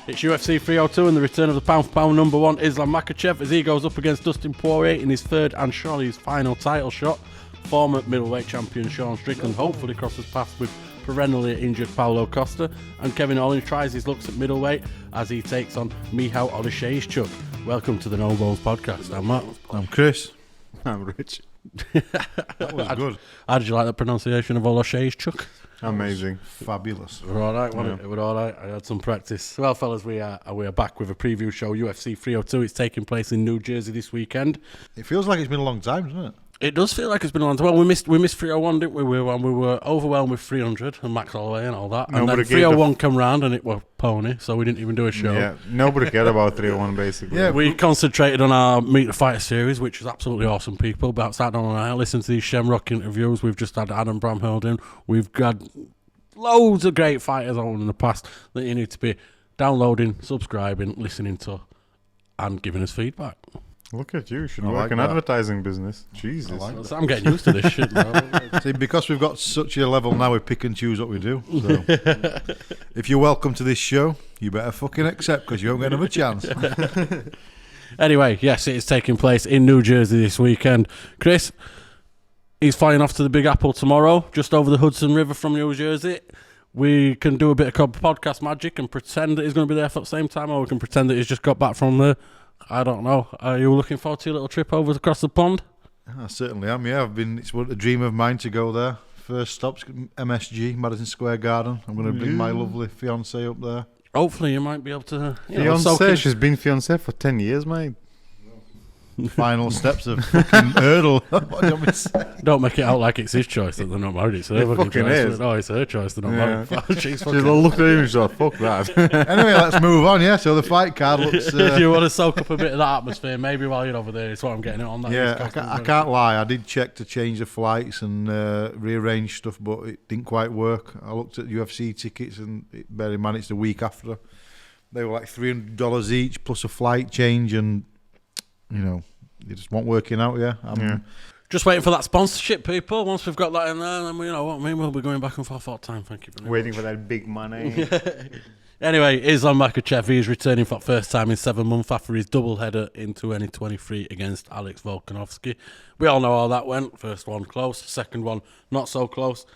It's UFC 302 and the return of the pound-for-pound number one Islam Makhachev as he goes up against Dustin Poirier in his third and surely his final title shot. Former middleweight champion Sean Strickland hopefully crosses paths with perennially injured Paulo Costa, and Kevin Owens tries his looks at middleweight as he takes on Michał Olszewczuk. Welcome to the No Balls podcast. I'm Matt. I'm Chris. I'm Rich. That was good. How did you like the pronunciation of Olszewczuk? Amazing. Fabulous. We're all right, wasn't it? It was all right. I had some practice. Well, fellas, we are back with a preview show, UFC 302. It's taking place in New Jersey this weekend. It feels like it's been a long time, doesn't it? It does feel like it's been a long time. Well, we missed 301, didn't we? We were overwhelmed with 300 and Max Holloway and all that. And then 301 come round and it was pony, so we didn't even do a show. Yeah, nobody cared about 301 basically. Yeah, we concentrated on our Meet the Fighter series, which was absolutely awesome, people. But outside on I listen to these Shamrock interviews. We've just had Adam Bramheld in. We've had loads of great fighters on in the past that you need to be downloading, subscribing, listening to, and giving us feedback. Look at you. You should I work like in that. advertising business. Jesus. So I'm getting used to this shit now. See, because we've got such a level now, we pick and choose what we do. So, if you're welcome to this show, you better fucking accept because you won't get another chance. Anyway, yes, it is taking place in New Jersey this weekend. Chris, he's flying off to the Big Apple tomorrow, just over the Hudson River from New Jersey. We can do a bit of podcast magic and pretend that he's going to be there for the same time, or we can pretend that he's just got back from there. I don't know. Are you looking forward to your little trip over across the pond? I certainly am, yeah. It's a dream of mine to go there. First stop's MSG, Madison Square Garden. I'm going to bring my lovely fiancée up there. Hopefully you might be able to... Fiancée? She's been fiancée for 10 years, mate. Final steps of fucking hurdle. What do you want me to say? Don't make it out like it's his choice that they're not married. It's her fucking choice. is. No, it's her choice they're not married. She's She's looked at him and she's like, fuck that. Anyway, let's move on, yeah. So the fight card looks... if you want to soak up a bit of that atmosphere, maybe while you're over there, it's what I'm getting it on. That yeah, I can't lie. I did check to change the flights and rearrange stuff, but it didn't quite work. I looked at UFC tickets and bear in mind it's the week after. They were like $300 each plus a flight change, and, you know... It just wasn't working out, yeah. Just waiting for that sponsorship, people. Once we've got that in there, then we know what I mean. We'll be going back and forth all the time. Thank you. Waiting for that big money. Anyway, Islam Makhachev, he is returning for the first time in 7 months after his doubleheader in 2023 against Alex Volkanovski. We all know how that went. First one close, second one not so close.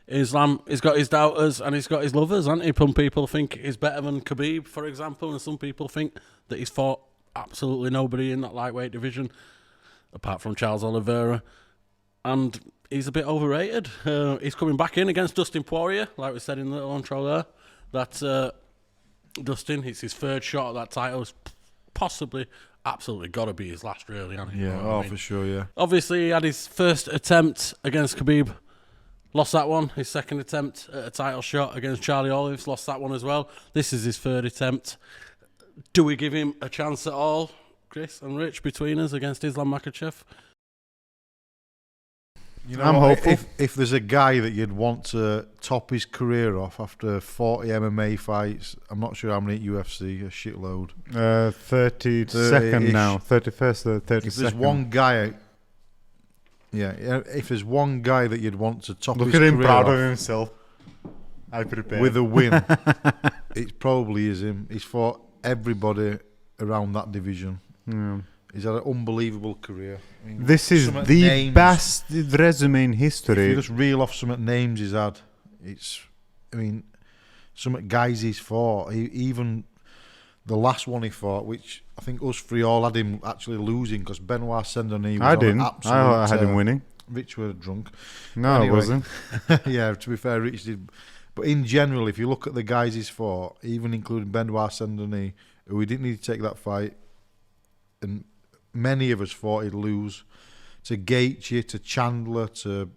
Islam, he's got his doubters and he's got his lovers, hasn't he? Some people think he's better than Khabib, for example, and some people think that he's fought absolutely nobody in that lightweight division, apart from Charles Oliveira, and he's a bit overrated. He's coming back in against Dustin Poirier, like we said in the little intro there. That Dustin, it's his third shot at that title. It's possibly, absolutely got to be his last, really. Hasn't it? Yeah, for sure, yeah. Obviously, he had his first attempt against Khabib, lost that one. His second attempt at a title shot against Charlie Olives, lost that one as well. This is his third attempt. Do we give him a chance at all, Chris and Rich, between us against Islam Makhachev? You know, I'm hopeful. If there's a guy that you'd want to top his career off after 40 MMA fights, I'm not sure how many at UFC, a shitload. 32nd now, 31st, 32nd. If there's one guy, if there's one guy that you'd want to top Look his at him career proud off of himself. I prepare. with a win, it probably is him. He's fought everybody around that division. Yeah. He's had an unbelievable career. I mean, This is some of the names- best resume in If history. you just reel off some of the names he's had, some of the guys he's fought, even the last one he fought, which I think us three all had him actually losing because Benoit Saint-Denis was I on didn't. an absolute, I had him winning. Rich were drunk. No, Anyway. I wasn't. Yeah, to be fair, Rich did. But in general, if you look at the guys he's fought, even including Benoit Saint-Denis, who he didn't need to take that fight, and many of us thought he'd lose, to Gaethje, to Chandler, to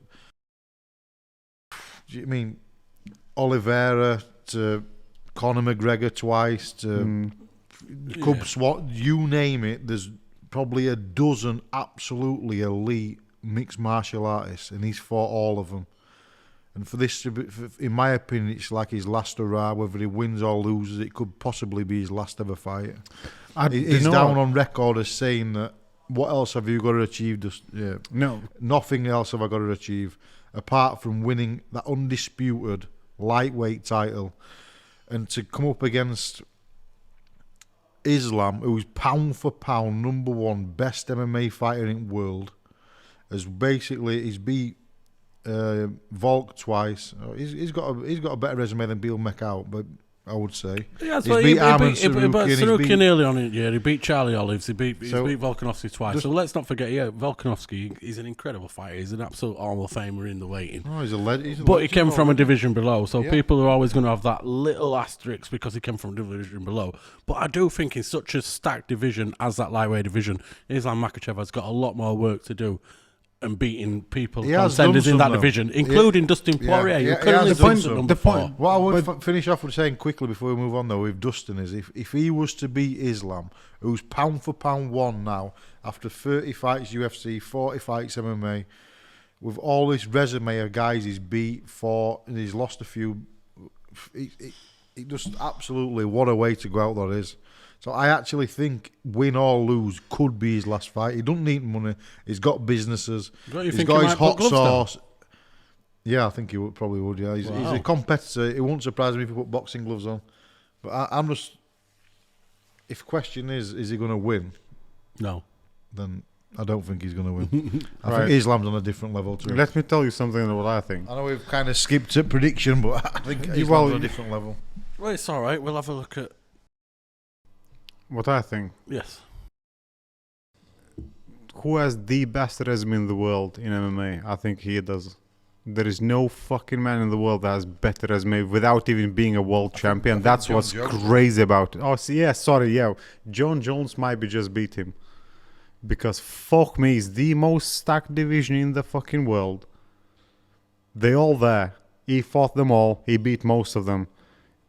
Oliveira, to Conor McGregor twice, to Cub Swat, you name it, there's probably a dozen absolutely elite mixed martial artists, and he's fought all of them. And for this, in my opinion, it's like his last hurrah. Whether he wins or loses, it could possibly be his last ever fight. He's down on record as saying that, what else have you got to achieve? No. Nothing else have I got to achieve apart from winning that undisputed lightweight title. And to come up against Islam, who's pound for pound number one best MMA fighter in the world, he's beat Volk twice. He's got a better resume than Beal Meckout, but I would say Yeah, he's beat Arman Sarukian early on in the year. He beat Charlie Olives. He's beat Volkanovski twice. So let's not forget, Volkanovski is an incredible fighter. He's an absolute Hall of Famer in the weighting. Oh, he's a legend. But he came from a division below, so people are always going to have that little asterisk because he came from a division below. But I do think in such a stacked division as that lightweight division, Islam Makhachev has got a lot more work to do. And beating people contenders in that division, including Dustin Poirier, who currently sits at number 4. What I would finish off with saying quickly before we move on though with Dustin is if he was to beat Islam, who's pound for pound one now after 30 fights UFC, 40 fights MMA, with all this resume of guys he's beat, fought, and he's lost a few, it just absolutely what a way to go out that is. So I actually think win or lose could be his last fight. He doesn't need money. He's got businesses. He's got his hot sauce. Yeah, I think he probably would. Yeah, he's a competitor. It won't surprise me if he put boxing gloves on. But I'm just. If the question is he going to win? No. Then I don't think he's going to win. I think Islam's on a different level too. Let me tell you something about what I think. I know we've kind of skipped a prediction, but I think Islam's on a different level. Well, it's all right. We'll have a look at. What I think. Yes. Who has the best resume in the world in MMA? I think he does. There is no fucking man in the world that has better resume without even being a world champion. That's what's crazy about it. Oh, John Jones might be just beat him. Because fuck me, it's the most stacked division in the fucking world. They all there. He fought them all. He beat most of them.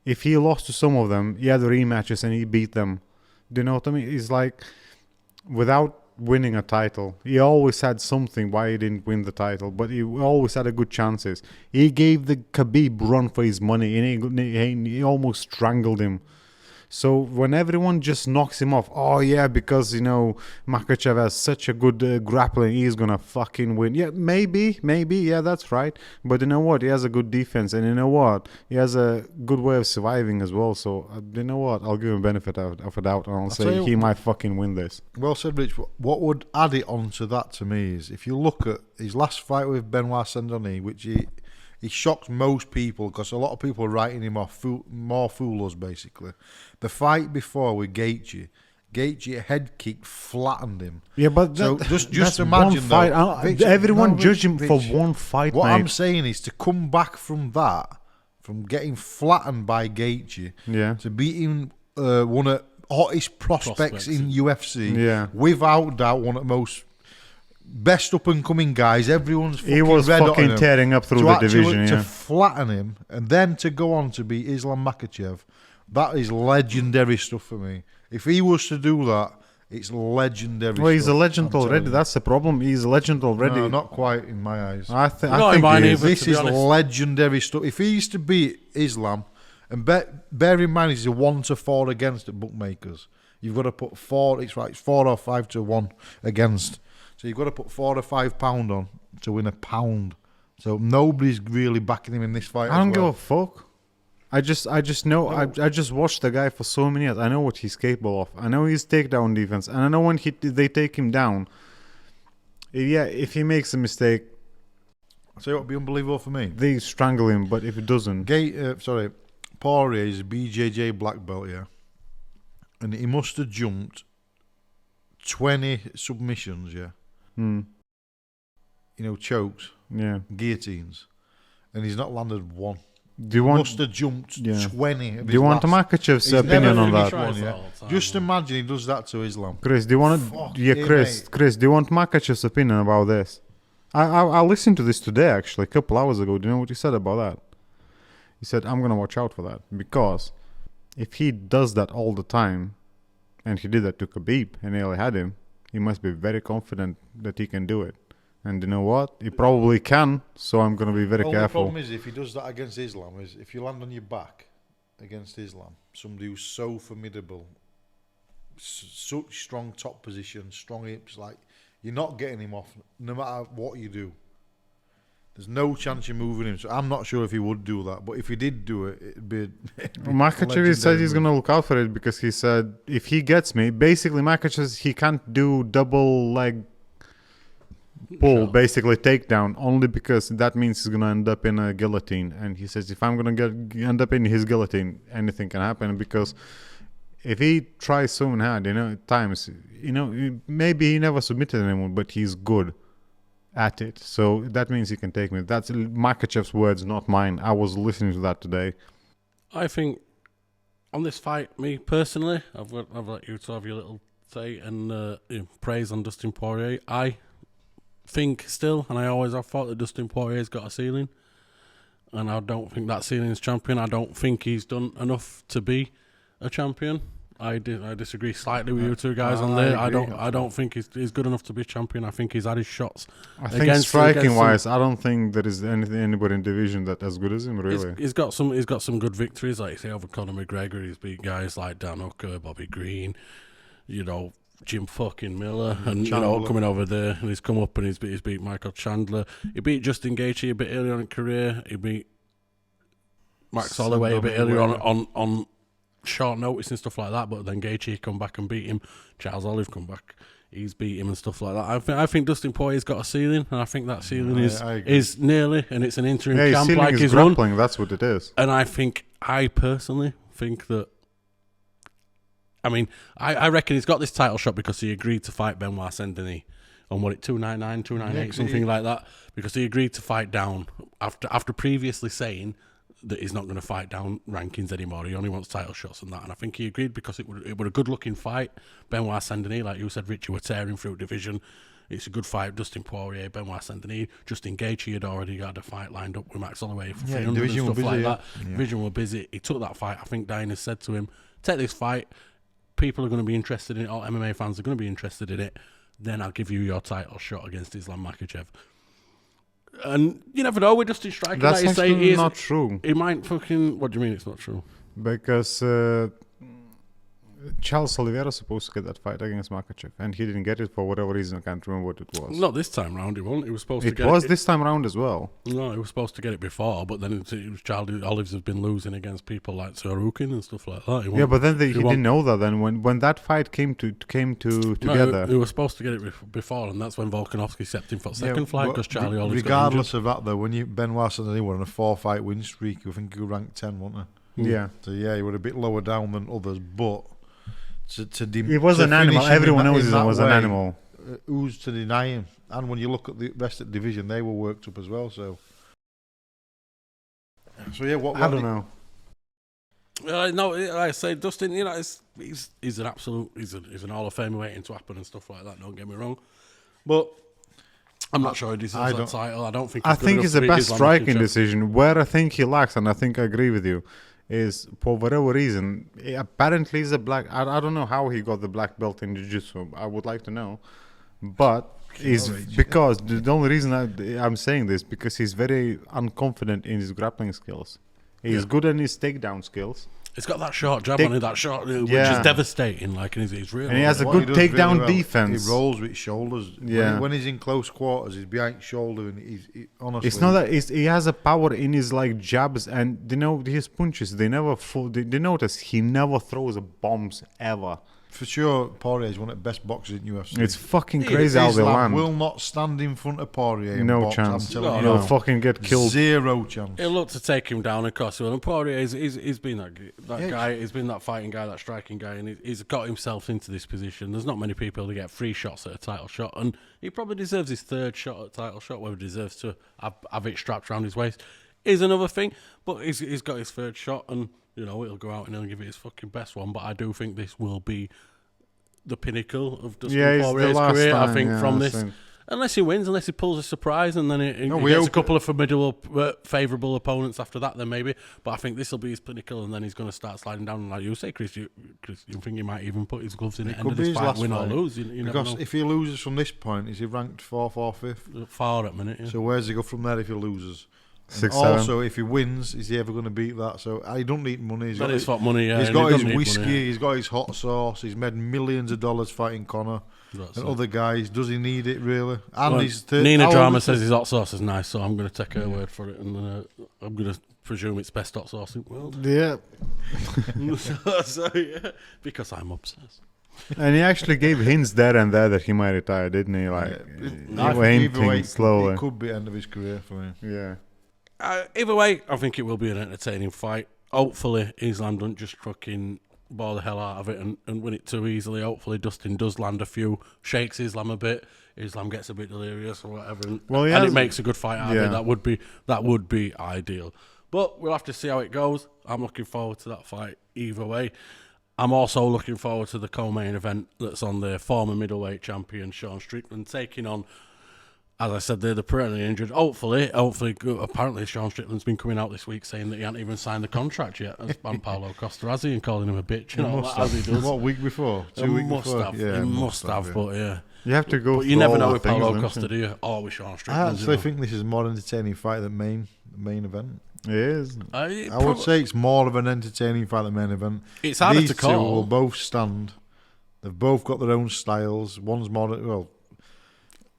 If he lost to some of them, he had rematches and he beat them. Do you know what I mean? It's like, without winning a title, he always had something why he didn't win the title, but he always had a good chances. He gave the Khabib run for his money, and he almost strangled him. So when everyone just knocks him off, oh yeah, because Makhachev has such a good grappling, he's gonna fucking win. Yeah, maybe, yeah, that's right. But you know what? He has a good defense, and you know what? He has a good way of surviving as well. So you know what? I'll give him benefit of a doubt, and I'll say he might fucking win this. Well said, Rich. What would add it on to that to me is if you look at his last fight with Benoit Saint-Denis, which he shocked most people because a lot of people are writing him off, more foolers basically. The fight before with Gaethje head kick flattened him. Yeah, but just imagine one fight. Everyone judge him for one fight. What mate. I'm saying is to come back from that, from getting flattened by Gaethje, to beating one of the hottest prospects in UFC, without doubt one of the most best up and coming guys. Everyone's fucking he was red fucking tearing up through the division. To flatten him and then to go on to beat Islam Makhachev, that is legendary stuff for me. If he was to do that, it's legendary. Well, he's a legend already. That's the problem. He's a legend already. No, not quite in my eyes. I think this is legendary stuff. If he used to beat Islam, and bear in mind he's a 1-4 against the bookmakers. You've got to put 4. It's 4 or 5 to 1 against. So you've got to put £4 or £5 on to win £1. So nobody's really backing him in this fight. I don't give a fuck. I just know. I just watched the guy for so many years. I know what he's capable of. I know his takedown defense, and I know when they take him down. If he makes a mistake, so it would be unbelievable for me. They strangle him, but if it doesn't, Poirier is a BJJ black belt, and he must have jumped 20 submissions, chokes, guillotines, and he's not landed one. Must have jumped 20. Do you want Makhachev's opinion on that? Just imagine he does that to Islam. Chris, do you want Chris, do you want Makhachev's opinion about this? I listened to this today, actually, a couple hours ago. Do you know what he said about that? He said, I'm going to watch out for that, because if he does that all the time, and he did that to Khabib and nearly had him, he must be very confident that he can do it. And you know what? He probably can, so I'm going to be very careful. The problem is if he does that against Islam, is if you land on your back against Islam, somebody who's so formidable, such strong top position, strong hips, like you're not getting him off no matter what you do. There's no chance you're moving him. So I'm not sure if he would do that. But if he did do it, it'd be. Makhachev said he's going to look out for it because he said if he gets me, basically Makhachev he can't do double leg pull, basically takedown, only because that means he's going to end up in a guillotine. And he says if I'm going to end up in his guillotine, anything can happen because if he tries so hard, at times, maybe he never submitted anyone, but he's good at it. So that means he can take me. That's Makhachev's words, not mine. I was listening to that today. I think on this fight, me personally, I've let you to have your little say and praise on Dustin Poirier. I think still, and I always have thought that Dustin Poirier's got a ceiling, and I don't think that ceiling's champion. I don't think he's done enough to be a champion. I disagree slightly with you two guys on there. I don't think he's good enough to be champion. I think he's had his shots. I think striking wise, I don't think there is anybody in division that's as good as him. Really, he's got some good victories, like you say, over Conor McGregor. He's beat guys like Dan Hooker, Bobby Green, Jim fucking Miller, and coming over there, and he's come up and he's beat Michael Chandler. He beat Justin Gaethje a bit earlier on in career. He beat Max Holloway a bit earlier on short notice and stuff like that, but then Gaethje come back and beat him. Charles Olive come back, he's beat him and stuff like that. I think Dustin Poirier's got a ceiling, and I think that ceiling is nearly, and it's an interim champ like his grappling, run. That's what it is. And I personally think that. I mean, I reckon he's got this title shot because he agreed to fight Benoit Saint-Denis on 299, 298, something like that, because he agreed to fight down after previously saying that he's not going to fight down rankings anymore. He only wants title shots and that. And I think he agreed because it would a good-looking fight. Benoit Saint-Denis, like you said, Richie, were tearing through division. It's a good fight. Dustin Poirier, Benoit Saint-Denis. Justin Gaethje had already got a fight lined up with Max Holloway for 300 and stuff like that. Division were busy. He took that fight. I think Diana said to him, take this fight. People are going to be interested in it. All MMA fans are going to be interested in it. Then I'll give you your title shot against Islam Makhachev. And you never know with Dustin striking. That's like actually not true. He might fucking. What do you mean it's not true? Because Charles Oliveira supposed to get that fight against Makhachev, and he didn't get it for whatever reason. I can't remember what it was. Not this time round. He won't. He was supposed to get it. It was this time round as well. No, he was supposed to get it before, but then Charles Olives has been losing against people like Sorokin and stuff like that. Yeah, but then he didn't know that. Then when that fight came together, no, he was supposed to get it before, and that's when Volkanovski stepped in for the second fight because Charlie Olives. Regardless of that, though, when Benoit Saint-Denis were on a 4-fight win streak, I think he ranked 10, wasn't he? Yeah. So he was a bit lower down than others, but. He was an animal. Everyone knows he was an animal. Who's to deny him? And when you look at the rest of the division, they were worked up as well. So yeah, what I don't know. No, like I say, Dustin, he's an absolute, he's an Hall of Famer waiting to happen and stuff like that. Don't get me wrong, but I'm not sure he deserves that title. I don't think. I think it's the best striking decision. Where I think he lacks, and I think I agree with you, is for whatever reason, apparently he's a black. I don't know how he got the black belt in jiu-jitsu. I would like to know, but is because the only reason I'm saying this because he's very unconfident in his grappling skills. He's good at his takedown skills. He's got that short jab on it, which is devastating. Like, and he's really. And he has a good takedown defense. He rolls with shoulders. Yeah. When he's in close quarters, he's behind shoulder, and he honestly. It's not that he has a power in his jabs and his punches. They never fall. They notice he never throws bombs ever. For sure, Poirier is one of the best boxers in UFC. It's fucking crazy how they land. Will not stand in front of Poirier. No chance. He'll fucking get killed. Zero chance. He'll look to take him down, of course. And Poirier, he's been that guy. He's been that fighting guy, that striking guy, and he's got himself into this position. There's not many people that get 3 shots at a title shot, and he probably deserves his 3rd shot at a title shot. Whether he deserves to have it strapped around his waist is another thing. But he's got his 3rd shot, and he'll go out and he'll give it his fucking best one. But I do think this will be the pinnacle of Dustin Poirier's career. I think from this, unless he wins, unless he pulls a surprise, and then he gets a couple of favourable opponents after that, then maybe. But I think this will be his pinnacle, and then he's going to start sliding down. And like you say, Chris, you think he might even put his gloves in at the end of this fight, win or lose. You because if he loses from this point, is he ranked 4th or 5th? 4 at minute. Yeah. So where's he go from there if he loses? 6, also, if he wins, is he ever going to beat that? So he don't need money. That is what money. Yeah, he's and got he his doesn't need whiskey. money. He's got his hot sauce. He's made millions of dollars fighting Conor That's and it. other guys. Does he need it really? And Well, he's Nina Drama says his hot sauce is nice, so I'm going to take her word for it, and I'm going to presume it's best hot sauce in the world. Yeah. So, yeah, because I'm obsessed. And he actually gave hints there and there that he might retire, didn't he? Like, I he were think either way, hinting slowly. it could be end of his career for me. Yeah. Either way, I think it will be an entertaining fight. Hopefully, Islam don't just fucking bore the hell out of it and win it too easily. Hopefully, Dustin does land a few, shakes Islam a bit. Islam gets a bit delirious or whatever, and it makes a good fight out of it. That would be ideal. But we'll have to see how it goes. I'm looking forward to that fight either way. I'm also looking forward to the co-main event that's on the former middleweight champion Sean Strickland taking on, as I said, they're the perennially injured. Hopefully, apparently Sean Strickland's been coming out this week saying that he hasn't even signed the contract yet as Paulo Costa, has he? And calling him a bitch, as he does. What, week before? 2 weeks before? Yeah, he must have, but yeah. You have to go. But you never know with Paulo Costa, do you? Or with Sean I Strickland. actually think this is a more entertaining fight than main event. It is. I would say it's more of an entertaining fight than main event. It's harder These to call. two will both stand. They've both got their own styles. One's more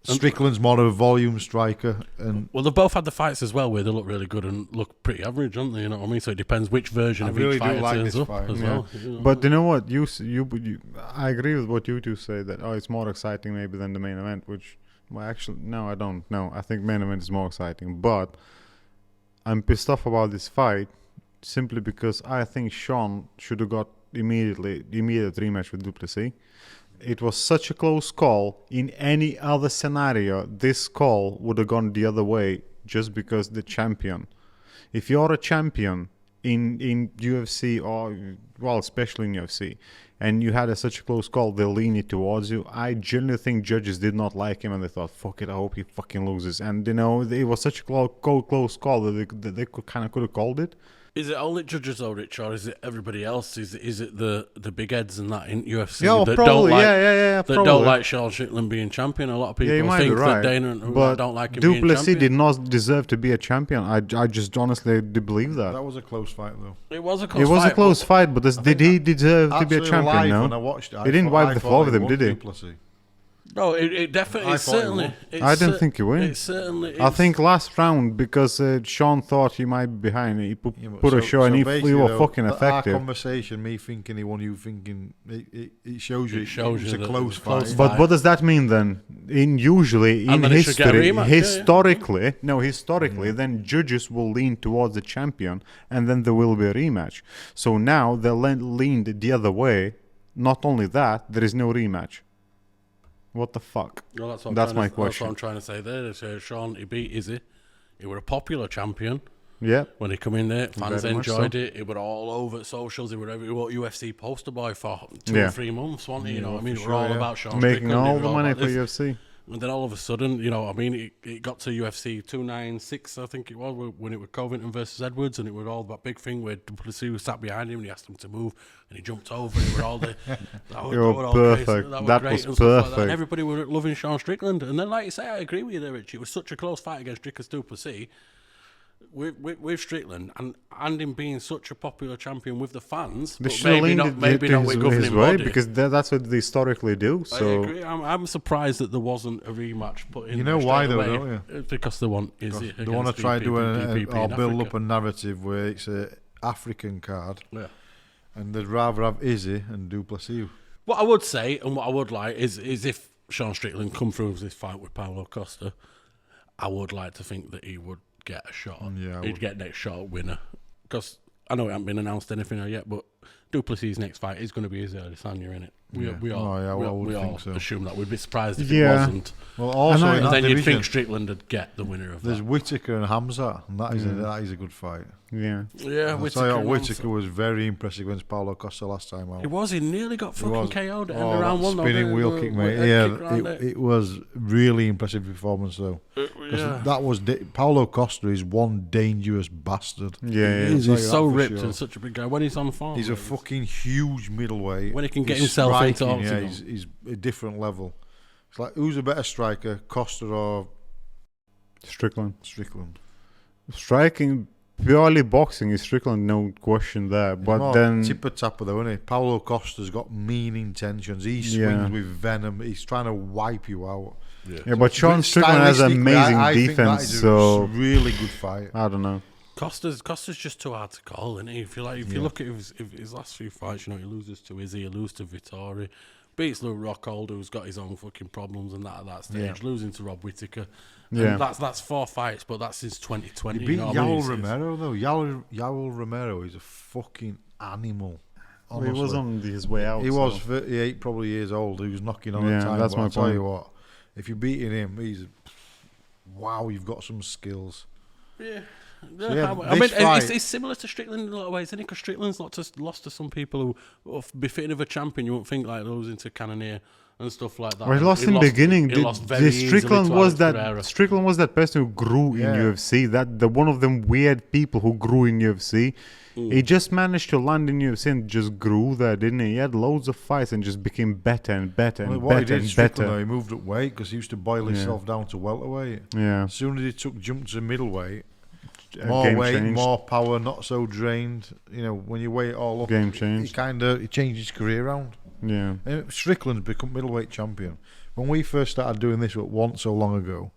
Strickland's more of a volume striker, and well, they've both had the fights as well where they look really good and look pretty average, don't they? You know what I mean? So it depends which version I of really each do fighter like turns this up fight. as Yeah. well. You know? But you know what? You I agree with what you two say that it's more exciting maybe than the main event. Which, well, actually, no, I don't. No, I think main event is more exciting. But I'm pissed off about this fight simply because I think Sean should have got immediate rematch with Duplessis. It was such a close call. In any other scenario, this call would have gone the other way just because the champion. If you're a champion in UFC or, well, especially in UFC, and you had such a close call, they lean it towards you. I genuinely think judges did not like him and they thought, fuck it, I hope he fucking loses. And, it was such a close call that they could have called it. Is it only judges though, Rich, or is it everybody else? Is it the big heads and that in UFC Yeah, that probably. don't like That that don't like Sean Strickland being champion? A lot of people you might be think right, that Dana but don't like him being Duplessis champion. did not deserve to be a champion. I just honestly believe that. that was a close fight though. It was a close It was fight, a close fight, but did he deserve to be a Actually, champion? live when I No. watched it, He didn't wipe the floor with him, did he? Duplessis. No, it definitely, I it's thought he certainly. won. I didn't think he win. It certainly is. I think last round because Sean thought he might be behind. He put a show and he basically, were though, fucking Our effective. conversation, me thinking he won, you thinking, it shows you. It shows it's you a that close it's a close fight. fight. But what does that mean then? Usually in then it should get a history, rematch, historically, then judges will lean towards the champion, and then there will be a rematch. So now they leaned the other way. Not only that, there is no rematch. What the fuck? Well, that's my That's question. what I'm trying to say there. Is, Sean, he beat Izzy. He were a popular champion. Yeah. When he come in there, fans Very much enjoyed so. it. He were all over socials. He were UFC poster boy for 2 Yeah. or 3 months, wasn't he? You know what I mean? It for were all sure, yeah. about Sean Making Strickland. It all were the money about for this. UFC. And then all of a sudden, it got to UFC 296, I think it was, when it was Covington versus Edwards, and it was all that big thing where Duplessis was sat behind him and he asked him to move, and he jumped over, and it were all the... You were perfect. That was and perfect. and everybody were loving Sean Strickland. And then, like you say, I agree with you there, Rich. It was such a close fight against Dricus Duplessis. With Strickland and him being such a popular champion with the fans, They but should have maybe leaned not it with his governing way body. because that's what they historically do. I So agree. I'm surprised that there wasn't a rematch put in. You know there why straight though, away. don't you? It's because they want Izzy. They want to try to do DPP or in build Africa. up a narrative where it's a African card, Yeah. and they'd rather have Izzy and Duplessis. What I would say and what I would like is if Sean Strickland come through this fight with Paulo Costa, I would like to think that he would get a shot. Yeah, I He'd would. get next shot winner. Because I know it hasn't been announced anything yet, but Duplessis' next fight is going to be Izzy Adesanya, innit? We all think so. assume that. We'd be surprised if Yeah. it wasn't. Well, also in And that then you'd division, think Strickland would get the winner of there's that. Whittaker and Hamza, and that is a good fight. yeah, Yeah, I'll tell you what, Whittaker was very impressive against Paulo Costa last time out. It was. He nearly got fucking was. KO'd at the end Oh, of round that one. though, spinning the- wheel the kick, head mate. Yeah, kick round it was really impressive performance though. 'Cause that was Paulo Costa is one dangerous bastard. yeah. He's I'll tell you so that for ripped sure. and such a big guy. When he's on form, He's a fucking huge middleweight. When he can get His himself into striking, octagon. he's a different level. It's like who's a better striker, Costa or Strickland. Strickland? Striking, purely boxing is Strickland, no question there. But then tipper tapper though, isn't he? Paulo Costa's got mean intentions. He swings with venom. He's trying to wipe you out. Yeah, but Sean Strickland has amazing I defense. Think that is so a really good fight. I don't know. Costa's just too hard to call, isn't he? If you look at his last few fights, he loses to Izzy, he loses to Vittori, beats Lou Rockhold, who's got his own fucking problems and that at that stage, losing to Rob Whittaker. Yeah, that's 4 fights, but that's since 2020. He beat Yael Romero though. Yael Romero is a fucking animal. Honestly. He was on his way out. He was 38 probably years old. He was knocking on the time. That's my I'll tell point. you what, if you're beating him, wow, you've got some skills. Yeah. It's similar to Strickland in a lot of ways, isn't it? Because Strickland's lost to some people who befitting of a champion, you wouldn't think, like losing to Cannonier and stuff like that. Well, he lost in the beginning. Strickland was that person who grew in UFC. That the one of them weird people who grew in UFC. He just managed to land in UFC and just grew there, didn't he? He had loads of fights and just became better and better and what better he did, and Strickland, better. though, he moved up weight because he used to boil himself down to welterweight. Yeah. As soon as he jumped to middleweight, More game weight, changed. more power, not so drained. When you weigh it all up, Game changed. He changed his career around. Yeah. And Strickland's become middleweight champion. When we first started doing this so long ago,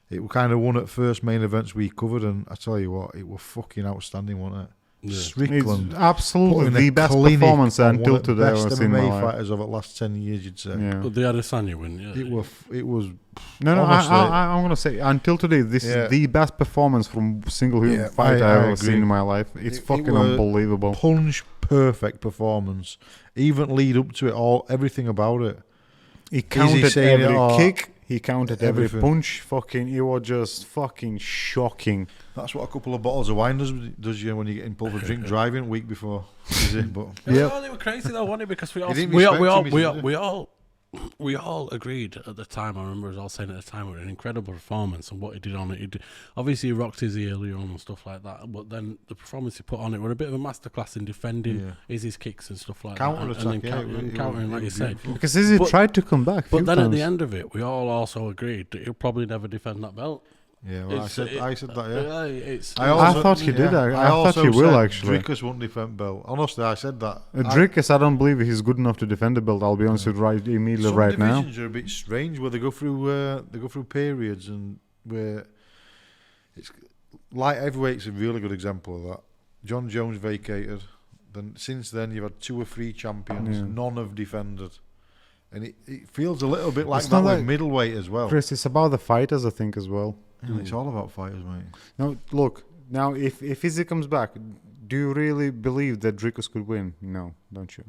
it kind of won at first main events we covered, and I tell you what, it was fucking outstanding, wasn't it? Yeah. Strickland, It's absolutely the best performance until today I've seen in my MMA life. fighters of the last 10 years, you'd say. Yeah. But the Adesanya win, yeah. It was. No, honestly, I'm gonna say until today, this is the best performance from single fight I've ever seen in my life. It's fucking unbelievable. Punch perfect performance. Even lead up to it everything about it. He counted every kick. He counted every everything. punch. It was just fucking shocking. That's what a couple of bottles of wine does you when you get in pulled for drink driving week before. But They were crazy though, wasn't it? Because we all agreed at the time. I remember us all saying at the time it was an incredible performance, and what he did on it. Obviously, he rocked Izzy earlier on and stuff like that. But then the performance he put on it were a bit of a masterclass in defending Izzy's kicks and stuff like that. And countering, like you said. Because Izzy tried to come back. But then at the end of it, we all also agreed that he'll probably never defend that belt. Yeah, well, I said that. I thought he did. I thought he will actually. Drickus won't defend belt. Honestly, I said that. Drickus, I don't believe he's good enough to defend the belt. I'll be honest with you immediately right now. Some divisions are a bit strange where they go through periods and where it's light heavyweight's a really good example of that. John Jones vacated. Then since then you've had 2 or 3 champions. None have defended. And it feels a little bit like that with middleweight as well. Chris, it's about the fighters, I think, as well. It's all about fighters, mate. No, look, now if Izzy comes back, do you really believe that Dricus could win? No, don't you?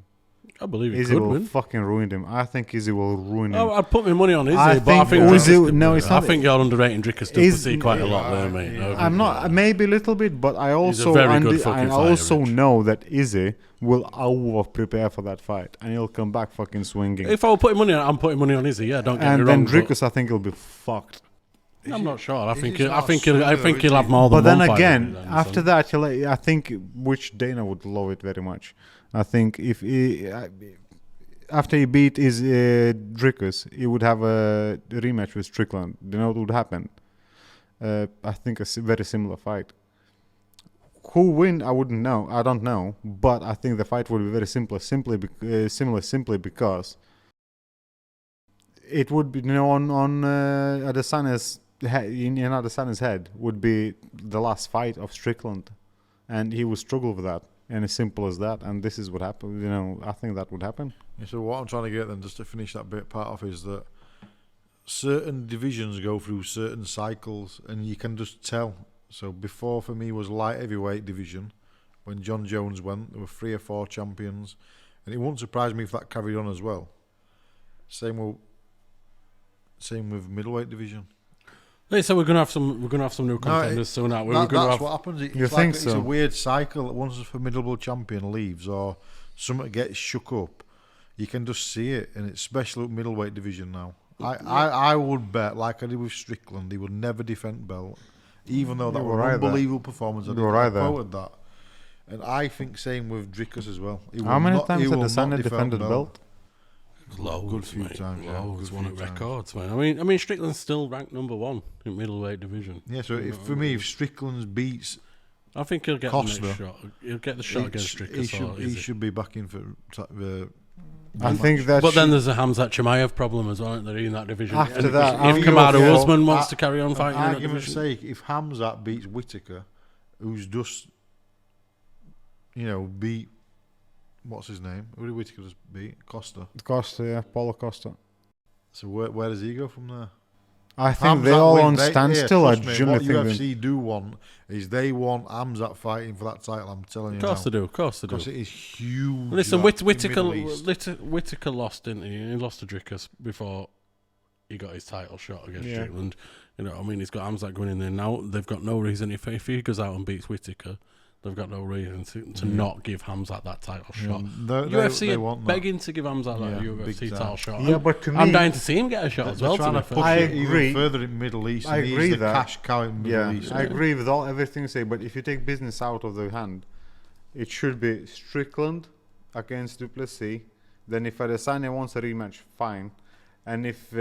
I believe he Izzy could will win. fucking ruin him. I think Izzy will ruin him. I'd put my money on Izzy, I but I think think Izzy. No, it's not. I think you're underrating Drickus still quite a lot there, mate. Yeah. I'm not. Maybe a little bit, but I also fighter, know that Izzy will over prepare for that fight, and he'll come back fucking swinging. If I were putting money on, I'm putting money on Izzy. Yeah, don't get me and wrong. then Dricus, I think he'll be fucked. I'm not sure. I think not he'll have more than But then one fight again, then, after that, I think which Dana would love it very much. I think if after he beat his Dricus, he would have a rematch with Strickland. Do you know what would happen? I think a very similar fight. Who win? I wouldn't know. I don't know. But I think the fight would be very similar simply because it would be on Adesanya's in Adesanya's head would be the last fight of Strickland, and he would struggle with that. And as simple as that, and this is what happened. I think that would happen. Yeah, so what I'm trying to get then, just to finish that bit part off, is that certain divisions go through certain cycles, and you can just tell. So before for me was light heavyweight division. When John Jones went, there were 3 or 4 champions, and it wouldn't surprise me if that carried on as well. Same with middleweight division. So we're gonna have some new contenders soon. That's what happens. It's so? a weird cycle that once a formidable champion leaves or something gets shook up, you can just see it, and it's especially middleweight division now. I would bet, like I did with Strickland, he would never defend belt, even though that was an unbelievable performance. I quoted that, and I think same with Dricus as well. How many times has Adesanya defended the belt? Loads, good few mate. times. Loads, Good won few at times. records, man. I mean, Strickland's still ranked number 1 in middleweight division. Yeah, so You if, know for what I me, mean? if Strickland beats I think he'll get Costa, the next shot. He'll get the shot against Strickland. he should be back in for I think that. But then there's a Hamzat Chimaev problem as well, aren't there, in that division? After And that, if I'm Kamaru going for- Usman wants to carry on fighting in that argument's division, sake, if Hamzat beats Whittaker, who's just, beat, what's his name? Who did Whittaker just beat? Costa. Costa, yeah, Paulo Costa. So where does he go from there? I think they Hamzat all win. on standstill. I Trust me, genuinely what think UFC do want is they want Hamzat fighting for that title. I'm telling you of course now. they do. Of course they do. Because it is huge. Listen, that in Whittaker lost, didn't he? He lost to Drickus before he got his title shot against Yeah. Strickland. You know what I mean? He's got Hamzat going in there now. They've got no reason, if he goes out and beats Whittaker, they've got no reason to not give Hamzat that title shot. UFC they are want that. begging to give Hamzat that Yeah, UFC big time. title shot. Yeah, but to me, I'm dying to see him get a shot They're as well. trying To to be push fair. I it agree. even further in Middle East. I and he's agree the that. cash cow in Middle East. I agree with everything you say. But if you take business out of the hand, it should be Strickland against Duplessis. Then if Adesanya wants a rematch, fine. And if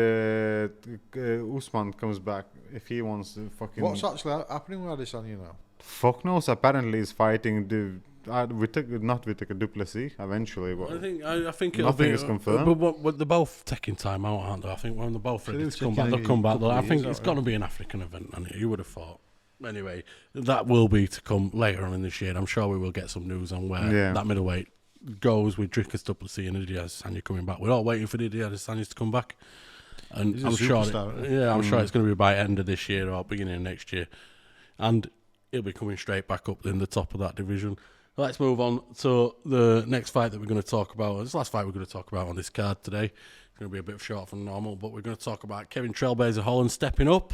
Usman comes back, if he wants to fucking... What's actually happening with Adesanya now? Fuck knows. Apparently he's fighting not Whittaker, Duplessis eventually. But I think it'll nothing be is confirmed. But they're both taking time out, aren't they? I think when they're both ready they've to come taken back, they'll come back. couple I of think years it's out, going to be an African event, and you would have thought. Anyway, that will be to come later on in this year. I'm sure we will get some news on where that middleweight goes with Drickus, Duplessis, and Adesanya Adesanya coming back. We're all waiting for Adesanya Adesanya to come back, and He's a I'm sure, superstar, isn't he? I'm sure it's going to be by end of this year or beginning of next year, and he'll be coming straight back up in the top of that division. Let's move on to the next fight that we're going to talk about. This last fight we're going to talk about on this card today. It's going to be a bit short from normal, but we're going to talk about Kevin Trailblazer Holland stepping up,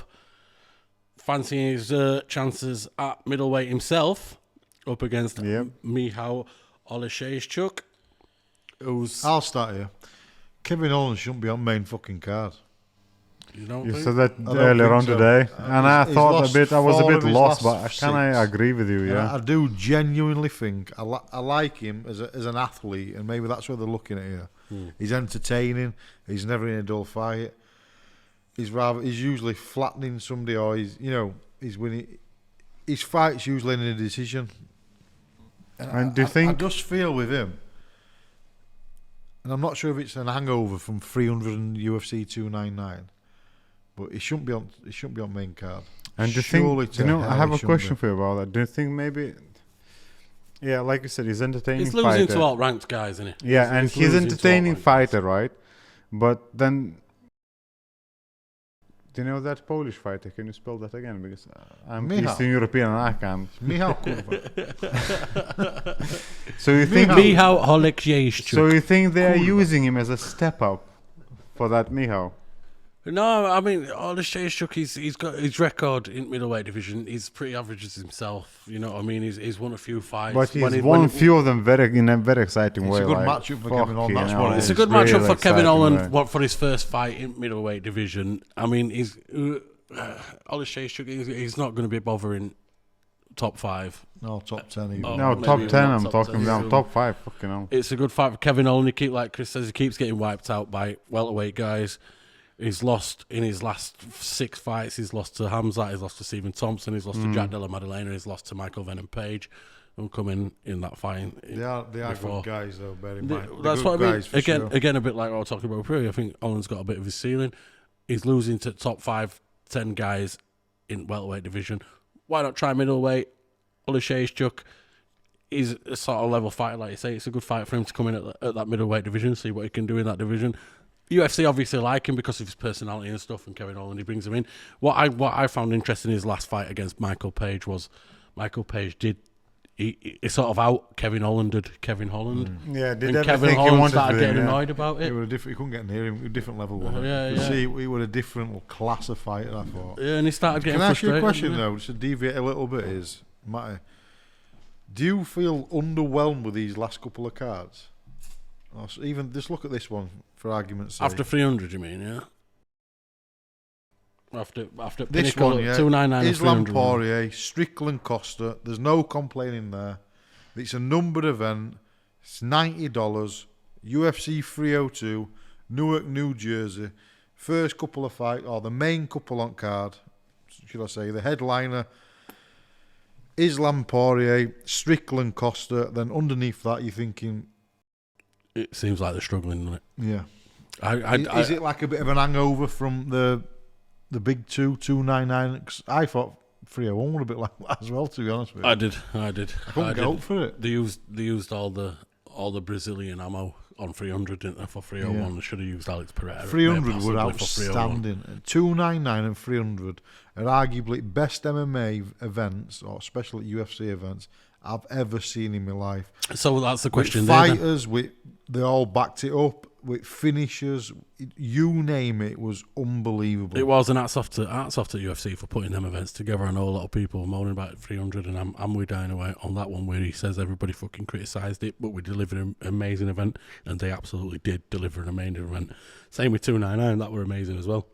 fancying his chances at middleweight himself, up against Michał Oleksiejczuk, who's... I'll start here. Kevin Owens shouldn't be on main fucking card. You You think? said that I don't earlier think on so. today, and I He's thought lost I was a 4 bit of his lost, last but I kind 6. of agree with you. Yeah, I do genuinely think I like him as an athlete, and maybe that's what they're looking at here. He's entertaining. He's never in a dull fight. He's usually flattening somebody, or he's winning. His fights usually in a decision. And do you think- I just feel with him, and I'm not sure if it's an hangover from 300 and UFC 299, but he shouldn't be on. He shouldn't be on main card. And do you Surely think? to hell I have he a shouldn't question be. for you about that. Do you think maybe? Yeah, like you said, he's entertaining. He's losing fighter. to alt-ranked guys, isn't he? Yeah, and he's losing to entertaining alt-ranked fighter, right? But then, do you know that Polish fighter? Can you spell that again? Because I'm Michał. Eastern European and I can't. Michał, kurwa. So you think? Michał Oleksiejczuk. So you think they are using him as a step up for that Michał? No, I mean, Oleksiejczuk, he's got his record in middleweight division. He's pretty average as himself. You know what I mean? He's won a few fights. But he's When won few of them in a very exciting It's way. a good like, matchup for Kevin Holland, that's fucking what hell, it It's is. a good matchup really for Kevin exciting Holland way. for his first fight in middleweight division. I mean, Oleksiejczuk, he's not going to be bothering top 5. No, top 10 even. Oh. No, maybe top even 10 not I'm top talking 10, about. yeah. Top 5, fucking hell. It's a good fight for Kevin Holland. Like Chris says, he keeps getting wiped out by welterweight guys. He's lost in his last 6 fights. He's lost to Hamzat. He's lost to Stephen Thompson. He's lost to Jack Della Maddalena. He's lost to Michael Venom Page, who come in that fight. They are before. good guys, though, bear in mind. They're That's good what I mean. guys for Again, a bit like what I was talking about Poirier. I think Holland's got a bit of his ceiling. He's losing to top 5, 10 guys in welterweight division. Why not try middleweight? Oleksiejczuk is a sort of level fighter, like you say. It's a good fight for him to come in at that middleweight division, see what he can do in that division. UFC obviously like him because of his personality and stuff, and Kevin Holland, he brings him in. What I found interesting in his last fight against Michael Page was Michael Page he sort of out Kevin Holland. Yeah, did And everything Kevin he Holland wanted started to getting do, yeah. annoyed about it. He couldn't get near him. A different level, wasn't he? Yeah, You yeah. see, he was a different class of fighter, I thought. Yeah, and he started getting Can I ask you a frustrated. question, though, to deviate a little bit, Matty? Do you feel underwhelmed with these last couple of cards? Or even just look at this one, for argument's sake. After 300, you mean, yeah? After This Pinnacle, one, yeah. 299 and Islam 300. Poirier, Strickland Costa. There's no complaining there. It's a numbered event. It's $90. UFC 302. Newark, New Jersey. First couple of fights, or the main couple on card, should I say, the headliner, Islam Poirier, Strickland Costa. Then underneath that, you're thinking... It seems like they're struggling, doesn't it? Yeah. Is it like a bit of an hangover from the big 299? I thought 301 would a bit like that as well, to be honest with you. I did. I couldn't get up for it. They used all the Brazilian ammo on 300, didn't they, for 301? Yeah. They should have used Alex Pereira. 300 were outstanding. 299 and 300 are arguably best MMA events, or especially UFC events, I've ever seen in my life. So that's the question. With fighters, they all backed it up. With finishers, you name it, was unbelievable. It was, and hats off to UFC for putting them events together. I know a lot of people were moaning about 300, and I'm with Dynaway on that one where he says everybody fucking criticised it, but we delivered an amazing event, and they absolutely did deliver an amazing event. Same with 299, that were amazing as well.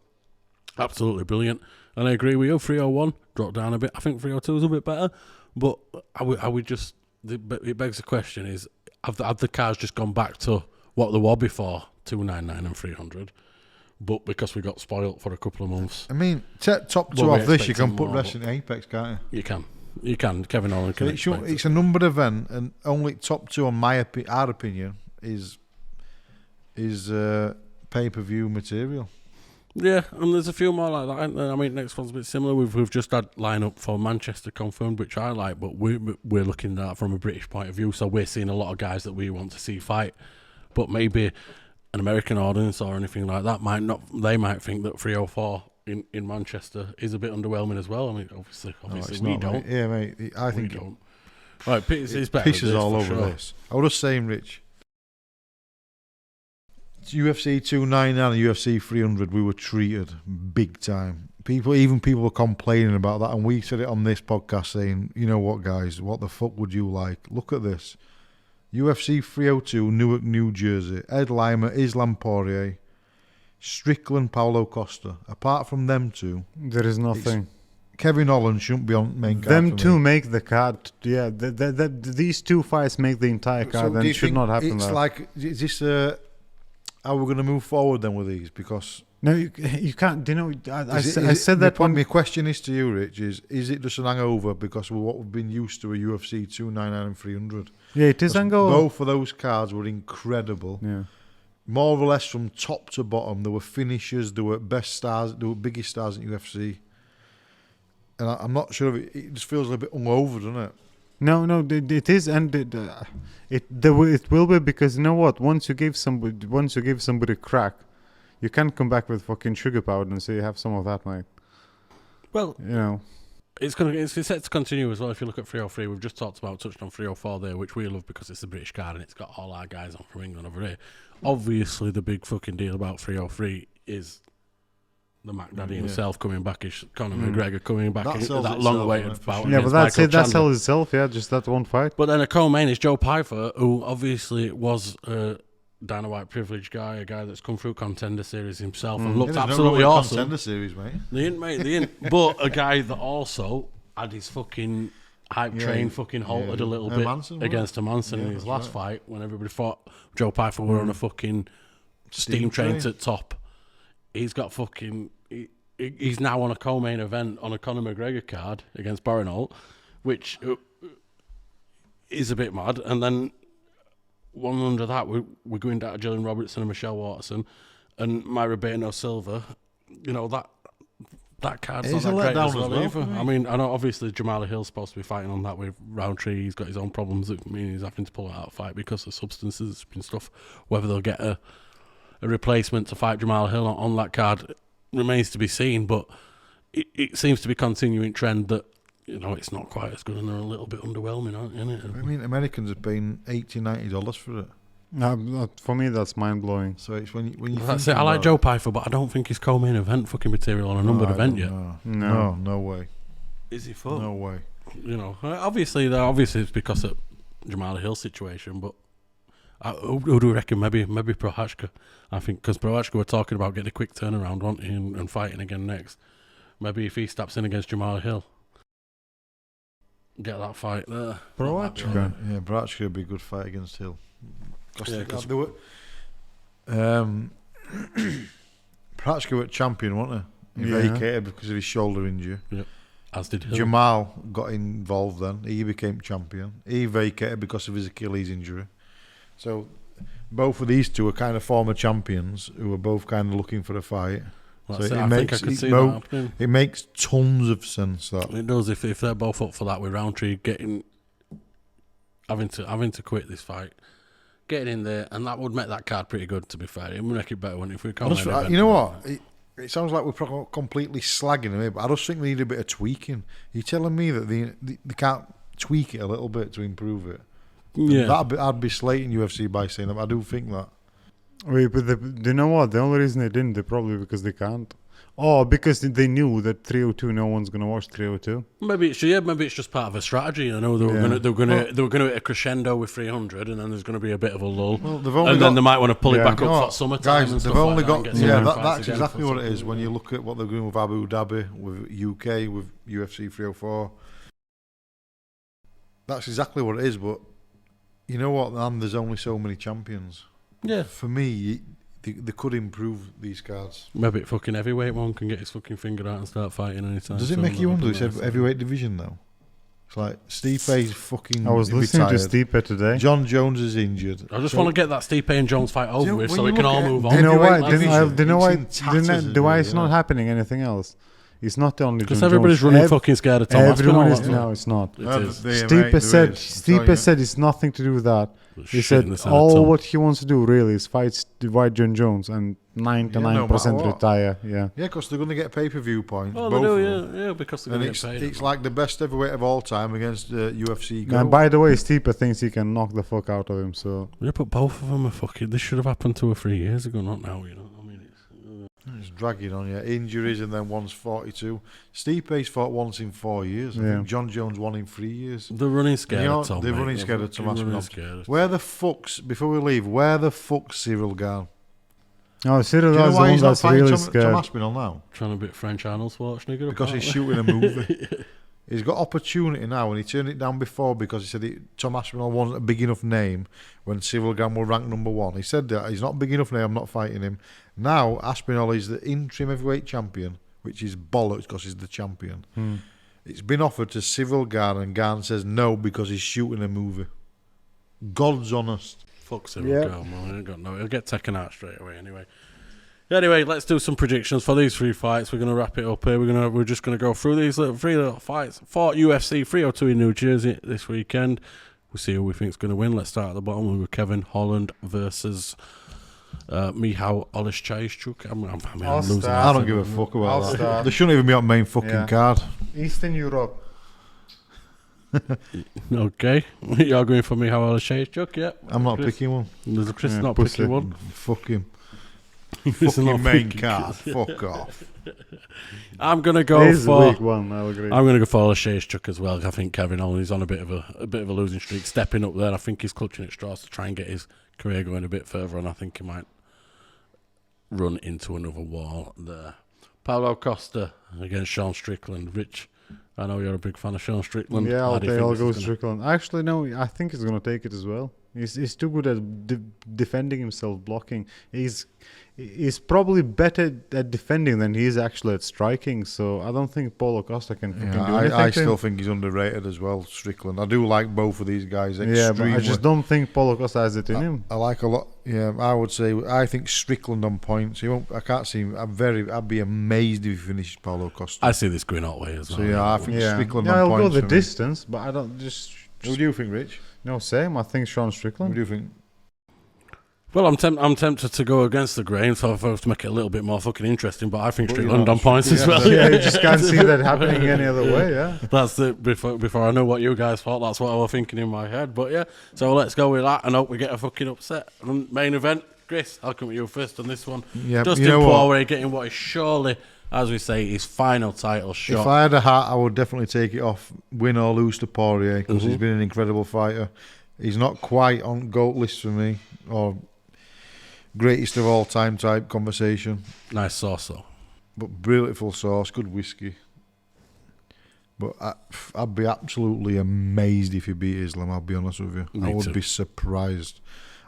Absolutely brilliant. And I agree with you, 301 dropped down a bit. I think 302 is a bit better, but it begs the question is, have the cars just gone back to what they were before 299 and 300, but because we got spoilt for a couple of months? I mean, top two off this, you can put wrestling Apex, can't you? You can. Kevin Owens can. It's a numbered event, and only top two, on our opinion, is pay-per-view material. Yeah, and there's a few more like that. I mean, next one's a bit similar. We've just had line-up for Manchester confirmed, which I like, but we're looking at that from a British point of view, so we're seeing a lot of guys that we want to see fight. But maybe an American audience or anything like that might not. They might think that 304 in Manchester is a bit underwhelming as well. I mean, obviously we don't. Mate. Yeah, mate. I think we don't. Right, it's better. Pisses all over this. I was just saying, Rich. UFC 299 and UFC 300, we were treated big time. People were complaining about that, and we said it on this podcast, saying, you know what, guys, what the fuck would you like? Look at this. UFC 302, Newark, New Jersey. Ed Lima, Islam Poirier, Strickland, Paulo Costa. Apart from them two, there is nothing. Kevin Holland shouldn't be on main card. Them two make the card. Yeah, these two fights make the entire card, and it should not happen. It's like, is this how we're going to move forward then with these? Because no, you can't. Do you know? I said that one. My question is to you, Rich: is it just an hangover because of what we've been used to a UFC 299 and 300? Yeah, it is hangover. Both of those cards were incredible. Yeah, more or less from top to bottom. There were finishers. There were best stars. There were biggest stars in UFC. And I'm not sure if it just feels a bit hungover, doesn't it? No, it is, and it will be, because you know what? Once you give somebody crack, you can't come back with fucking sugar powder and say you have some of that, mate. Well, you know, it's set to continue as well. If you look at 303, we've just touched on 304 there, which we love because it's the British card and it's got all our guys on from England over here. Obviously, the big fucking deal about 303 is the Mac Daddy himself coming back, is Conor McGregor coming back, that long-awaited bout. Yeah, but that sells itself, yeah, just that one fight. But then a co-main is Joe Pyfer, who obviously was a Dana White privileged guy, a guy that's come through Contender Series himself and looked absolutely awesome. Contender Series, mate. They didn't. But a guy that also had his fucking hype train fucking halted a little bit against Manson in his last fight, when everybody thought Joe Pyfer were on a fucking steam train to top. He's got fucking... He's now on a co-main event on a Conor McGregor card against Barinholt, which is a bit mad. And then one under that, we're going down to Gillian Robertson and Michelle Watterson and Myra Beno Silva. You know, that card's not that great as well either. I mean, I know obviously Jamali Hill's supposed to be fighting on that with Roundtree. He's got his own problems. I mean, he's having to pull out a fight because of substances and stuff. Whether they'll get a replacement to fight Jamal Hill on that card remains to be seen, but it seems to be continuing trend that, you know, it's not quite as good and they're a little bit underwhelming, isn't it? I mean, Americans are paying $80-$90 for it. For me, that's mind blowing. So it's when you that's it. I like Joe Pyfer, but I don't think he's co-main event fucking material on a numbered event yet. No way. Is he full? No way. You know, obviously it's because of Jamal Hill's situation, but who do you reckon? Maybe Prohashka. I think because Prohashka were talking about getting a quick turnaround, wanting and fighting again next. Maybe if he steps in against Jamal Hill, get that fight there. Prohashka, Prohashka would be a good fight against Hill. Makhachev champion, wasn't he? He vacated because of his shoulder injury. Yep. As did Hill. Jamal got involved then. He became champion. He vacated because of his Achilles injury. So both of these two are kind of former champions who are both kind of looking for a fight. Well, So I think I could see that happening. It makes tons of sense that. It does if they're both up for that with Roundtree having to quit this fight, getting in there, and that would make that card pretty good. To be fair, it would make it better when if we can't. You know what? It sounds like we're completely slagging him here, but I just think they need a bit of tweaking. You're telling me that they can't tweak it a little bit to improve it? Yeah, I'd be slating UFC by saying that. I do think that. Wait, but you know what? The only reason they didn't, they probably because they can't. Oh, because they knew that 302, no one's gonna watch 302. Maybe it's just part of a strategy. I know they were gonna hit a crescendo with 300, and then there's gonna be a bit of a lull, then they might want to pull it back up for summertime. Guys, and they've stuff only like got that's exactly what it is. When you look at what they're doing with Abu Dhabi, with UK, with UFC 304, that's exactly what it is. But you know what? Man, there's only so many champions. Yeah, for me, they could improve these cards. Maybe fucking heavyweight one can get his fucking finger out and start fighting anytime. Does it make you wonder? It's heavyweight division though. It's like Stipe's fucking. I was listening to Stipe today. John Jones is injured. I just want to get that Stipe and Jones fight over with, so we can all move on. Do you know why? Do Why it's not happening? Anything else? It's not the only. Because everybody's running fucking scared of Tom Everyone Aspinall. is. No, it's not. Stipe said it's nothing to do with that. He said all what he wants to do really is fight Dwight John Jones and 99% retire. Yeah, because they're going to get pay-per-view points. Oh, they do, yeah, because they're going to get paid. It's like the best heavyweight of all time against UFC. And by the way, Stipe thinks he can knock the fuck out of him. So yeah, but both of them are fucking. This should have happened 2 or 3 years ago, not now. You know, I mean, it's dragging on, injuries, and then one's 42. Stipe's fought once in 4 years. I think John Jones won in 3 years. They're running scared of Tom. They're running scared of Tom Aspinall. Where the fuck's, before we leave, where the fuck's Cyril gone? Oh, Cyril is the one that's really scared. Tom Aspinall now? Trying to beat French Arnold Schwarzenegger. Because he's shooting a movie. He's got opportunity now, and he turned it down before because he said Tom Aspinall wasn't a big enough name when Cyril Gane was ranked number 1. He said that he's not a big enough name, I'm not fighting him. Now Aspinall is the interim heavyweight champion, which is bollocks because he's the champion. It's been offered to Cyril Gane, and Gane says no because he's shooting a movie. God's honest. Fuck Cyril Gane, man. He ain't got no. He'll get taken out straight away anyway. Anyway, let's do some predictions for these 3 fights. We're going to wrap it up here. We're just going to go through these 3 little fights. For UFC 302 in New Jersey this weekend. We'll see who we think is going to win. Let's start at the bottom with Kevin Holland versus Michał Oleksiejczuk. I'm losing. I don't give a fuck about that. They shouldn't even be on main fucking card. Eastern Europe. Okay. You're going for Michał Oleksiejczuk, yeah. I'm not picking one. There's Chris not picking one. Fuck him. Fucking main card. Fuck off. I'm gonna go for week one. I'll agree. I'm gonna go for Oleksiejczuk as well. I think Kevin Holland is on a bit of a losing streak, stepping up there. I think he's clutching at straws to try and get his career going a bit further, and I think he might run into another wall there. Paulo Costa against Sean Strickland. Rich, I know you're a big fan of Sean Strickland. Yeah, I'll go Strickland. Actually, no, I think he's gonna take it as well. He's too good at defending himself, blocking. He's probably better at defending than he is actually at striking. So I don't think Paulo Costa can do anything. I still think he's underrated as well, Strickland. I do like both of these guys extremely. Yeah, but I just don't think Paulo Costa has it in him. I like a lot. Yeah, I think Strickland on points. I can't see him. I'd be amazed if he finishes Paulo Costa. I see this going all the way as well. So yeah, I think Strickland on I'll points. I'll go the distance, but I don't just. Who do you think, Rich? No, same. I think Sean Strickland. What do you think? Well, I'm tempted to go against the grain, so to make it a little bit more fucking interesting. But I think Strickland on points as well. Yeah, you just can't see that happening any other way. Yeah, that's it. Before I know what you guys thought, that's what I was thinking in my head. But yeah, so let's go with that and hope we get a fucking upset. Main event, Chris. I'll come with you first on this one. Yeah, Dustin Poirier getting what is surely, as we say, his final title shot. If I had a hat, I would definitely take it off, win or lose to Poirier, because he's been an incredible fighter. He's not quite on GOAT list for me, or greatest of all time type conversation. Nice sauce though. But beautiful sauce, good whiskey. But I'd be absolutely amazed if he beat Islam, I'll be honest with you. I would be surprised.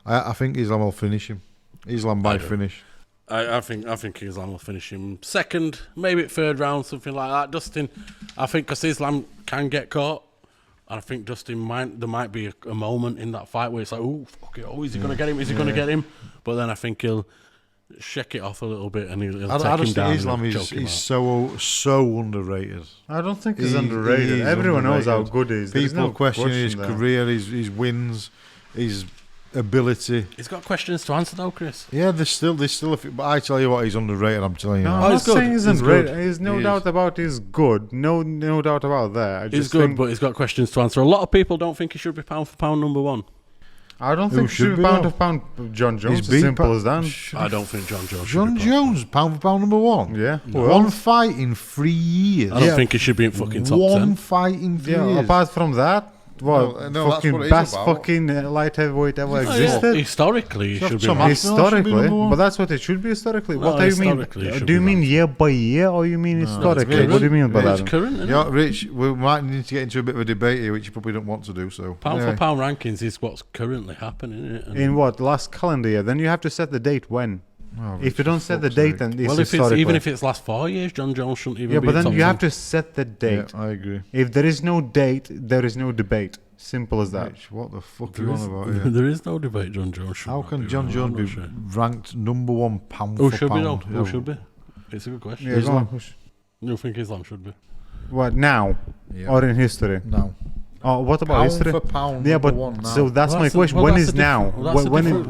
I think Islam will finish him. Islam by finish. I think Islam will finish him second, maybe third round, something like that. Dustin, I think because Islam can get caught, and I think Dustin there might be a moment in that fight where it's like, oh, fuck it, is he going to get him? Is he going to get him? But then I think he'll shake it off a little bit and he'll take him down. Islam is so underrated. I don't think he's underrated. Everyone knows how good he is. People question his career, his wins, his ability. He's got questions to answer though, Chris. Yeah, there's still but I tell you what, he's underrated. I'm telling you. No, that. I'm not saying he's underrated. Good. There's no doubt about he's good. No doubt about that. He's good, but he's got questions to answer. A lot of people don't think he should be pound for pound number one. I don't think he should be pound for pound John Jones. As simple as that. I don't think John Jones. John Jones, pound for pound number one. Yeah, one fight in 3 years. I don't think he should be in fucking top 10. One fight in 3 years. Apart from that. What fucking best fucking light heavyweight ever existed? Historically, he should be. Historically, but that's what it should be historically. What do you mean? Do you mean year by year, or you mean historically? What do you mean by that? It's current, isn't it? Rich, we might need to get into a bit of a debate here, which you probably don't want to do. So pound for pound rankings is what's currently happening, isn't it? In what last calendar year? Then you have to set the date when. Oh, if you don't set the date, then it's even if it's last 4 years, John Jones shouldn't even be. Yeah, but then you have to set the date. Yeah, I agree. If there is no date, there is no debate. Simple as that. Rich, what the fuck are you on about here? There is no debate. John Jones. How can John Jones be ranked number one pound for pound? Who should be? It's a good question. Yeah, Islam. You think Islam should be? What now? Yeah. Or in history? Now. Oh, what about pound history? For pound, yeah, but so that's my question. When is now?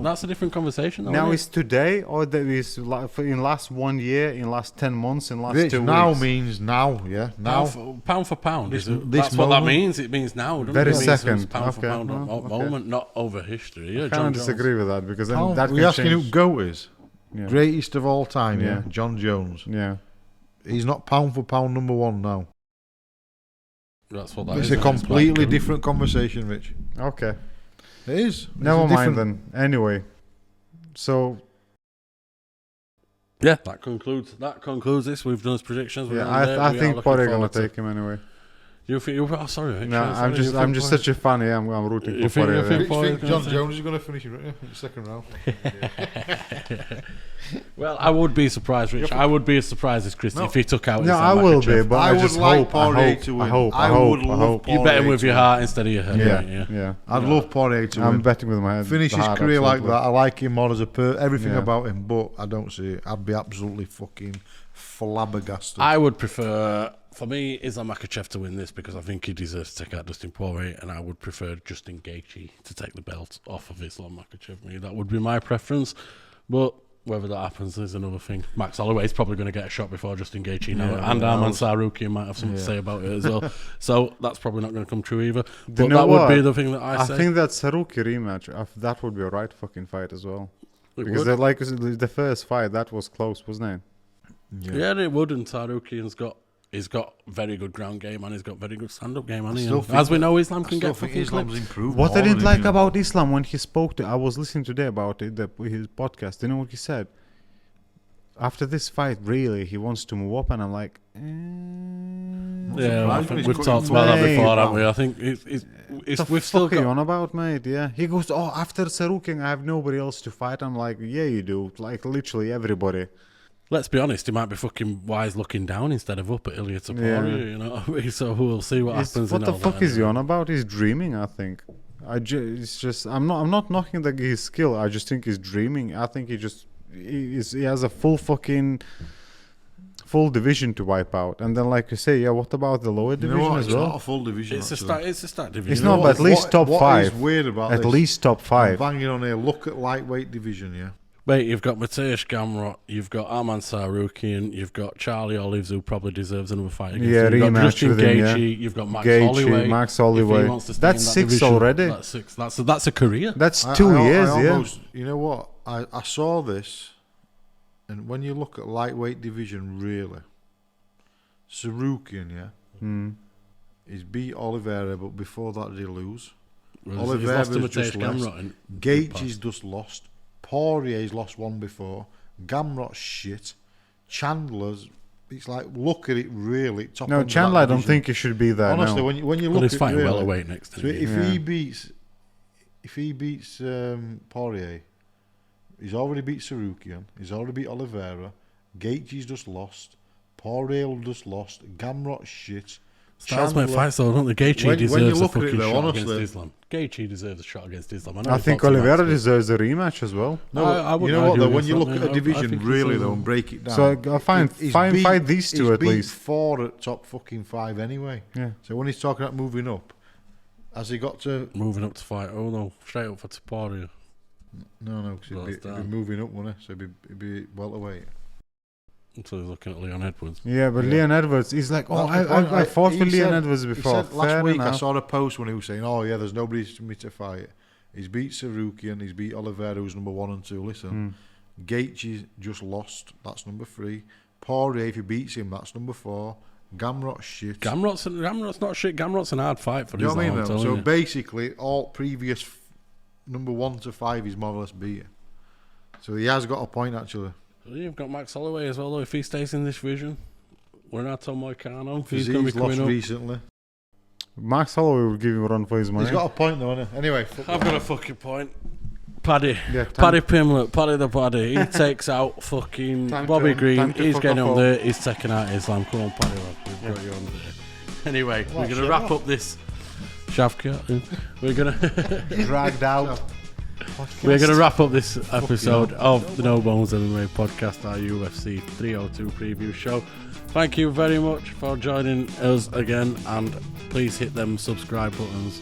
That's a different conversation. Now is today, or that is in last 1 year, in last 10 months, in last 2 weeks? Now means now, yeah. Now pound for pound. That's what that means. It means now. Very second. Pound for pound moment, not over history. Yeah, I can't disagree with that because then that we're asking who GOAT is. Yeah. Greatest of all time, yeah. John Jones. Yeah. He's not pound for pound number one now. That's what that it's is. A completely different conversation, Rich. Okay. It is. Never mind then. Anyway. So yeah, that concludes this. We've done his predictions. I think Poirier gonna take him anyway. You think? Oh, sorry. Rich, no, I'm just such a fan. I'm rooting for Poirier. You think John Jones is going to finish in the second round? Well, I would be surprised, Rich. I would be as surprised as Chris if he took out. No, I will be, but I would like Poirier to win. I hope. You bet him with your heart instead of your head. Yeah. I'd love Poirier to win. I'm betting with my head. Finish his career like that. I like him more as everything about him, but I don't see it. I'd be absolutely fucking flabbergasted. I would prefer. For me, Islam Makhachev to win this because I think he deserves to take out Dustin Poirier, and I would prefer Justin Gaethje to take the belt off of Islam Makhachev. That would be my preference, but whether that happens is another thing. Max Holloway's probably going to get a shot before Justin Gaethje now, and Arman Sarukian might have something to say about it as well. So that's probably not going to come true either. But that would be the thing that I say. I think that Saruki rematch, that would be a right fucking fight as well. Because like the first fight, that was close, wasn't it? Yeah, it would, and Sarukian's got very good ground game and he's got very good stand-up game, and as we know, Islam can get fucking Islam's improved. What I didn't like about Islam when he spoke I was listening today about it, his podcast. You know what he said? After this fight, really, he wants to move up, and I'm like, yeah, I think we've talked about that before, haven't we? I think we've still got. What are you on about, mate? Yeah, he goes, after Sarukian, I have nobody else to fight. I'm like, yeah, you do. Like literally everybody. Let's be honest, he might be fucking wise looking down instead of up at Ilya Poirier, you know. So we'll see what happens. What the fuck is he on about? He's dreaming, I think. It's just I'm not knocking his skill. I just think he's dreaming. I think he has a full division to wipe out, and then like you say, what about the lower division as well? It's not a full division. It's a stat division. It's not, but at least top 5. What is weird about at least top 5. I'm banging on here. Look at lightweight division, yeah. Mate, you've got Mateusz Gamrot, you've got Arman Sarukian, you've got Charlie Olives, who probably deserves another fight against him. You've got Justin Gaethje, you've got Max Holloway. That's 6 already. That's 6. That's a career. That's 2 years, You know what? I saw this, and when you look at lightweight division, really, Sarukian, he's beat Oliveira, but before that, did he lose? Oliveira's just lost. Gaethje's just lost. Poirier's lost one before. Gamrot's shit. Chandler's, it's like, look at it really. No, Chandler, I don't think he should be there. Honestly, when you look at it, fighting really, welterweight next to him. If he beats Poirier, He's already beat Sarukian. He's already beat Oliveira. Gaethje's just lost. Poirier just lost. Gamrot's shit. Styles make fights though, don't they? Gaethje When you deserves a look at it fucking though, shot honestly- against Islam. Gaethje deserves a shot against Islam. know I he think fought tonight, Oliveira but- deserves a rematch as well. No, I you wouldn't know what argue though? When against you that, look mate. at the I division think really he's, though and break it down. So I find these two at beat least. 4 at top fucking 5 anyway. Yeah. So when he's talking about moving up, has he got to? moving up to fight. Oh no, straight up for Poirier. No, because Well, he'd it's be moving up, wouldn't he? So he'd be welterweight. So he's looking at Leon Edwards. Yeah, but Yeah. Leon Edwards, he's like, oh, That's the point. I fought He with Leon said- Edwards before. He said last Fair week I enough. saw a post when he was saying, "Oh yeah, there's nobody for me to fight." He's beat Sarukian, he's beat Oliveira, who's number 1 and 2. Listen, Gaethje just lost. That's number 3. Poirier, if he beats him, that's number 4. Gamrot's shit. Gamrot's not shit. Gamrot's an hard fight for Do you know what I Islam. mean? I'm Though? telling So you. basically, all previous number 1 to 5 he's more or less beaten. So he has got a point actually. You've got Max Holloway as well, though. If he stays in this division, Renato Moicano, he's Because going to he's be lost coming up. recently. Max Holloway will give him a run for his money. He's got a point though, hasn't he? Anyway, I've got a fucking point. Paddy. Yeah, Paddy Pimlet, Paddy the Paddy. He takes out fucking Time Bobby to- Green. time to He's fuck getting off on all. there. He's taking out Islam. Come on, Paddy. Lad. We've got you on there. Anyway, we're going to wrap up this. Shavka. We're going to. dragged out. We're going to wrap up this episode of the No Bones MMA podcast, our UFC 302 preview show. Thank you very much for joining us again, and please hit them subscribe buttons